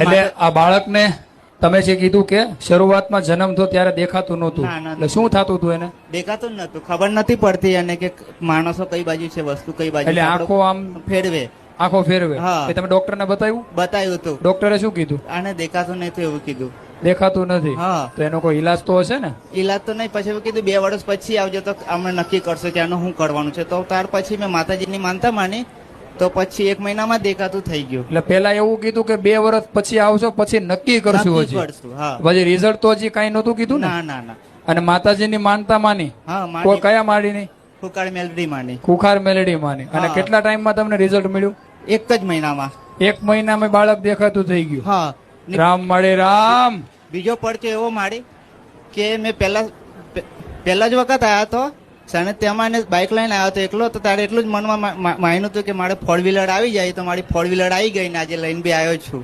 એટલે આ બાળકને તમે જે કીધું કે શરૂઆતમાં જન્મ થયો ત્યારે દેખાતું નહોતું, ના, ના, એટલે શું થતું હતું એને? દેખાતું જ નતું, ખબર નથી પડતી અને કે માણસો કઈ બાજુ છે, વસ્તુ કઈ બાજુ એટલે છે. આંખો આમ ફેરવે. આંખો ફેરવે. હા. એ તમે ડોક્ટરને બતાવ્યું? બતાવ્યું હતું, ડોક્ટરે શું કીધું? આને દેખાતું નહીં તો એવું કીધું. દેખાતું નથી. હા. તો એનો કોઈ ઈલાજ તો હશે ને? ઈલાજ તો નહીં, પછી એવું કીધું 2 વર્ષ પછી આવજો તો અમે નક્કી કરશો કે આનું શું કરવાનું છે. તો ત્યાર પછી મેં માતાજીની માનતા માની, તો પછી 1 મહિનામાં દેખાતું થઈ ગયું. એટલે પેલા એવું કીધું કે 2 વર્ષ પછી આવશો પછી નક્કી કરશું. નક્કી હજી કરશું. હા. પછી રિઝલ્ટ તો હજી કઈ નહોતું કીધું ને? ના ના ના. અને માતાજીની માનતા માની? હા, કોઈ માની. કયા માડીની? ફુકાળ મેલડી માની. ખુખાર મેલેડી માની. અને હા. કેટલા ટાઈમમાં તમને રિઝલ્ટ મળ્યું? 1 જ મહિનામાં. 1 મહિનામાં બાળક દેખાતું થઈ ગયું. હા. ને રામ મળે રામ. બીજો પડતો એવો મારી કે મેં પહેલા જ વખત આવ્યો હતો અને તેમાં બાઇક લઈને આવ્યો હતો એકલો, તો ત્યારે એટલું જ મનમાં માન્યું હતું કે મારે 4 વ્હીલર આવી જાય, તો મારી 4 વ્હીલર આવી ગઈ ને આજે લઈને બી આવ્યો છું.